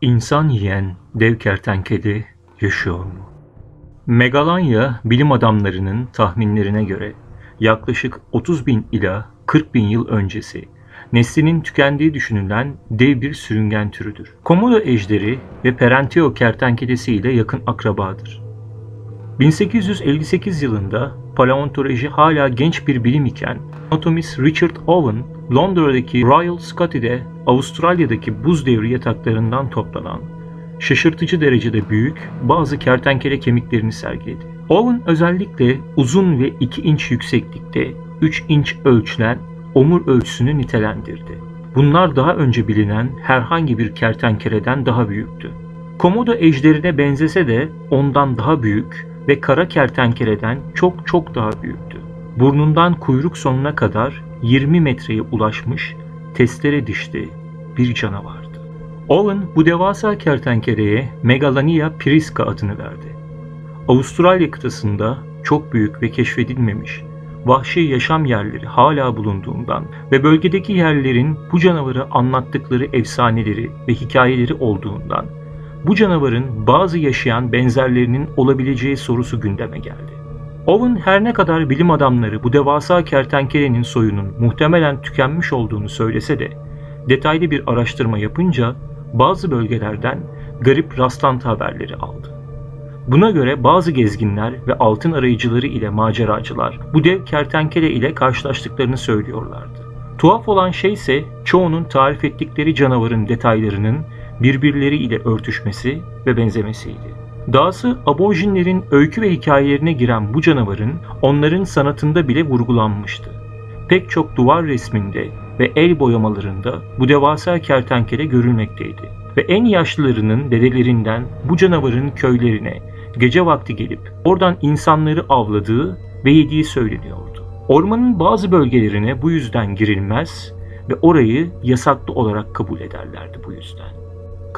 İnsan yiyen dev kertenkele yaşıyor mu? Megalanya bilim adamlarının tahminlerine göre yaklaşık 30.000 ila 40.000 yıl öncesi neslinin tükendiği düşünülen dev bir sürüngen türüdür. Komodo ejderi ve Perenteo kertenkelesi ile yakın akrabadır. 1858 yılında paleontoloji hala genç bir bilim iken anatomist Richard Owen, Londra'daki Royal Scotty'de Avustralya'daki buz devri yataklarından toplanan şaşırtıcı derecede büyük bazı kertenkele kemiklerini sergiledi. Owen özellikle uzun ve 2 inç yükseklikte 3 inç ölçülen omur ölçüsünü nitelendirdi. Bunlar daha önce bilinen herhangi bir kertenkeleden daha büyüktü. Komodo ejderine benzese de ondan daha büyük ve kara kertenkeleden çok daha büyüktü. Burnundan kuyruk sonuna kadar 20 metreye ulaşmış testere dişli bir canavardı. Owen bu devasa kertenkeleye Megalania prisca adını verdi. Avustralya kıtasında çok büyük ve keşfedilmemiş vahşi yaşam yerleri hala bulunduğundan ve bölgedeki yerlerin bu canavarı anlattıkları efsaneleri ve hikayeleri olduğundan bu canavarın bazı yaşayan benzerlerinin olabileceği sorusu gündeme geldi. Owen her ne kadar bilim adamları bu devasa kertenkelenin soyunun muhtemelen tükenmiş olduğunu söylese de detaylı bir araştırma yapınca bazı bölgelerden garip rastlantı haberleri aldı. Buna göre bazı gezginler ve altın arayıcıları ile maceracılar bu dev kertenkele ile karşılaştıklarını söylüyorlardı. Tuhaf olan şey ise çoğunun tarif ettikleri canavarın detaylarının birbirleriyle örtüşmesi ve benzemesiydi. Dahası aborjinlerin öykü ve hikayelerine giren bu canavarın onların sanatında bile vurgulanmıştı. Pek çok duvar resminde ve el boyamalarında bu devasa kertenkele görülmekteydi. Ve en yaşlılarının dedelerinden bu canavarın köylerine gece vakti gelip oradan insanları avladığı ve yediği söyleniyordu. Ormanın bazı bölgelerine bu yüzden girilmez ve orayı yasaklı olarak kabul ederlerdi bu yüzden.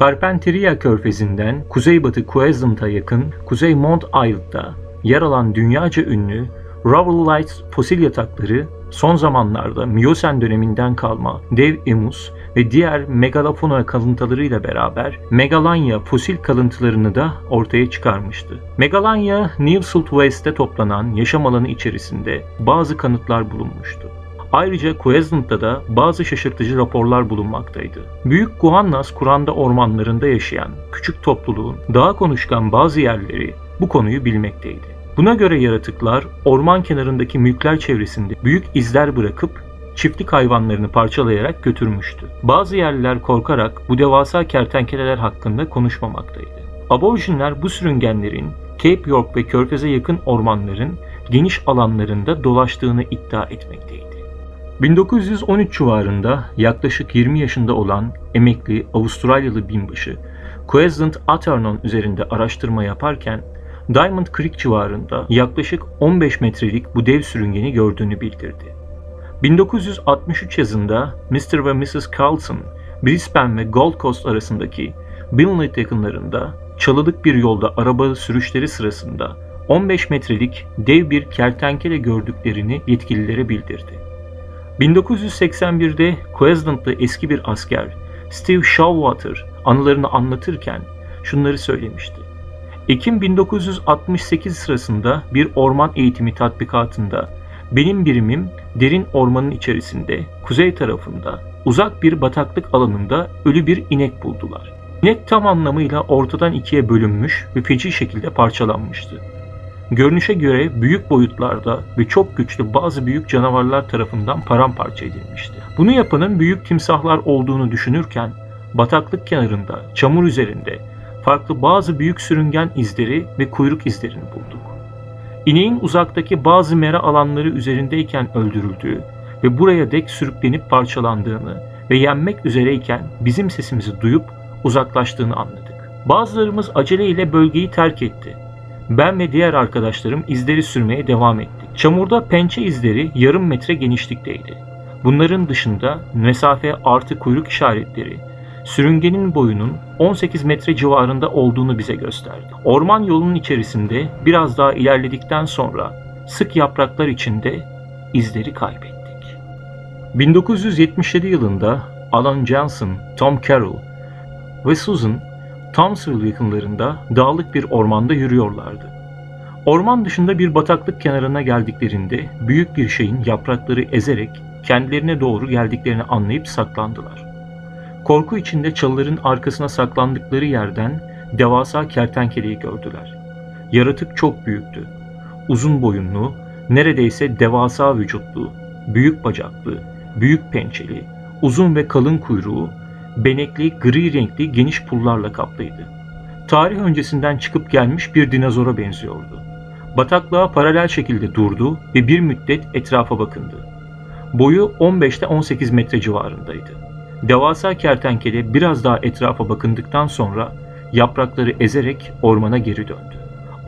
Carpentaria Körfezi'nden kuzeybatı Queensland'a yakın Kuzey Mount Islet'ta yer alan dünyaca ünlü Rowellite fosil yatakları son zamanlarda Miyosen döneminden kalma dev emus ve diğer megalofauna kalıntılarıyla beraber Megalanya fosil kalıntılarını da ortaya çıkarmıştı. Megalanya, New South Wales'te toplanan yaşam alanı içerisinde bazı kanıtlar bulunmuştu. Ayrıca Queensland'da da bazı şaşırtıcı raporlar bulunmaktaydı. Büyük Guannas Kuranda ormanlarında yaşayan küçük topluluğun daha konuşkan bazı yerleri bu konuyu bilmekteydi. Buna göre yaratıklar orman kenarındaki mülkler çevresinde büyük izler bırakıp çiftlik hayvanlarını parçalayarak götürmüştü. Bazı yerliler korkarak bu devasa kertenkeleler hakkında konuşmamaktaydı. Aborjinler bu sürüngenlerin Cape York ve Körfez'e yakın ormanların geniş alanlarında dolaştığını iddia etmekteydi. 1913 civarında yaklaşık 20 yaşında olan emekli Avustralyalı binbaşı Queensland Atherton üzerinde araştırma yaparken Diamond Creek civarında yaklaşık 15 metrelik bu dev sürüngeni gördüğünü bildirdi. 1963 yazında Mr. ve Mrs. Carlson, Brisbane ve Gold Coast arasındaki Binley yakınlarında çalılık bir yolda araba sürüşleri sırasında 15 metrelik dev bir kertenkele gördüklerini yetkililere bildirdi. 1981'de Queensland'da eski bir asker Steve Showalter anılarını anlatırken şunları söylemişti. Ekim 1968 sırasında bir orman eğitimi tatbikatında benim birimim derin ormanın içerisinde kuzey tarafında uzak bir bataklık alanında ölü bir inek buldular. İnek tam anlamıyla ortadan ikiye bölünmüş ve feci şekilde parçalanmıştı. Görünüşe göre büyük boyutlarda ve çok güçlü bazı büyük canavarlar tarafından paramparça edilmişti. Bunu yapanın büyük timsahlar olduğunu düşünürken bataklık kenarında, çamur üzerinde farklı bazı büyük sürüngen izleri ve kuyruk izlerini bulduk. İneğin uzaktaki bazı mera alanları üzerindeyken öldürüldüğü ve buraya dek sürüklenip parçalandığını ve yenmek üzereyken bizim sesimizi duyup uzaklaştığını anladık. Bazılarımız aceleyle bölgeyi terk etti. Ben ve diğer arkadaşlarım izleri sürmeye devam ettik. Çamurda pençe izleri yarım metre genişlikteydi. Bunların dışında mesafe artı kuyruk işaretleri, sürüngenin boyunun 18 metre civarında olduğunu bize gösterdi. Orman yolunun içerisinde biraz daha ilerledikten sonra sık yapraklar içinde izleri kaybettik. 1977 yılında Alan Johnson, Tom Carroll ve Susan, Townsville yakınlarında dağlık bir ormanda yürüyorlardı. Orman dışında bir bataklık kenarına geldiklerinde büyük bir şeyin yaprakları ezerek kendilerine doğru geldiklerini anlayıp saklandılar. Korku içinde çalıların arkasına saklandıkları yerden devasa kertenkeleyi gördüler. Yaratık çok büyüktü. Uzun boyunlu, neredeyse devasa vücutlu, büyük bacaklı, büyük pençeli, uzun ve kalın kuyruğu, benekli, gri renkli geniş pullarla kaplıydı. Tarih öncesinden çıkıp gelmiş bir dinozora benziyordu. Bataklığa paralel şekilde durdu ve bir müddet etrafa bakındı. Boyu 15'te 18 metre civarındaydı. Devasa kertenkele biraz daha etrafa bakındıktan sonra yaprakları ezerek ormana geri döndü.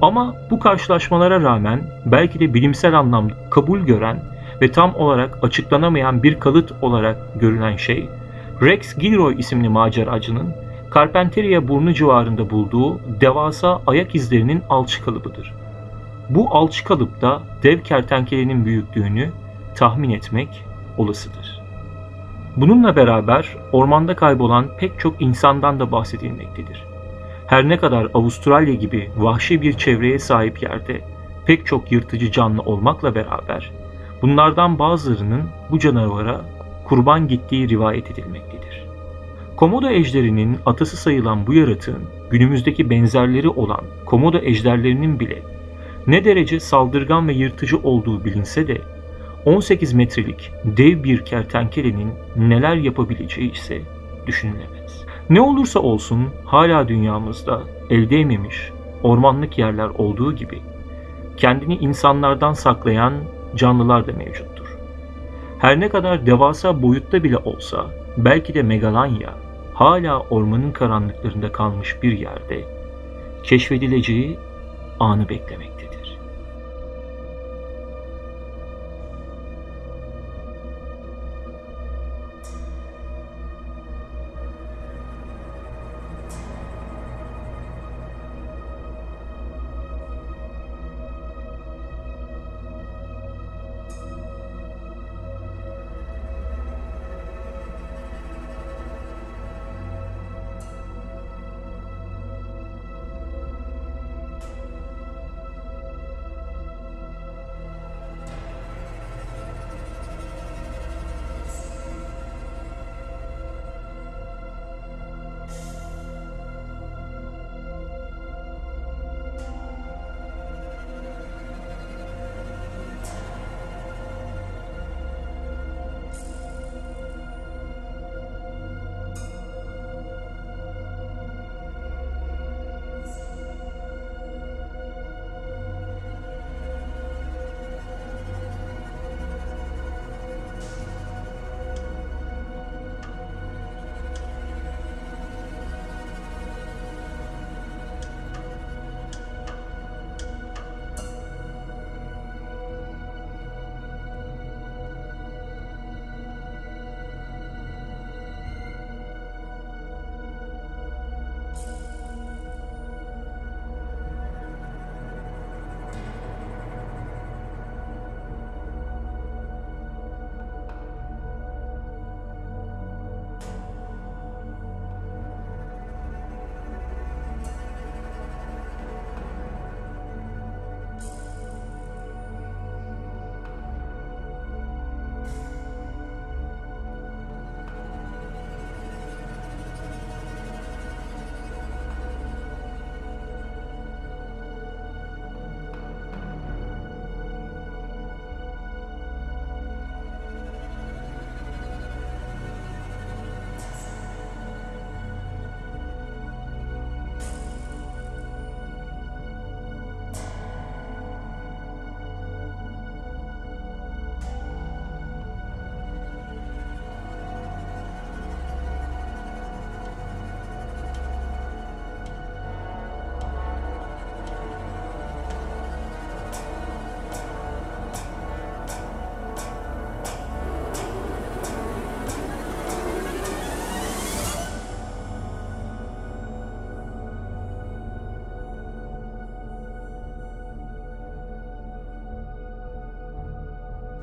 Ama bu karşılaşmalara rağmen belki de bilimsel anlamda kabul gören ve tam olarak açıklanamayan bir kalıt olarak görülen şey, Rex Gilroy isimli maceracının Carpentaria burnu civarında bulduğu devasa ayak izlerinin alçı kalıbıdır. Bu alçı kalıpta dev kertenkelenin büyüklüğünü tahmin etmek olasıdır. Bununla beraber ormanda kaybolan pek çok insandan da bahsedilmektedir. Her ne kadar Avustralya gibi vahşi bir çevreye sahip yerde pek çok yırtıcı canlı olmakla beraber bunlardan bazılarının bu canavara kurban gittiği rivayet edilmektedir. Komodo ejderinin atası sayılan bu yaratığın günümüzdeki benzerleri olan komodo ejderlerinin bile ne derece saldırgan ve yırtıcı olduğu bilinse de 18 metrelik dev bir kertenkelenin neler yapabileceği ise düşünülemez. Ne olursa olsun hala dünyamızda el değmemiş ormanlık yerler olduğu gibi kendini insanlardan saklayan canlılar da mevcuttur. Her ne kadar devasa boyutta bile olsa belki de Megalanya hala ormanın karanlıklarında kalmış bir yerde keşfedileceği anı beklemektedir.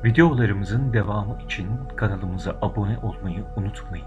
Videolarımızın devamı için kanalımıza abone olmayı unutmayın.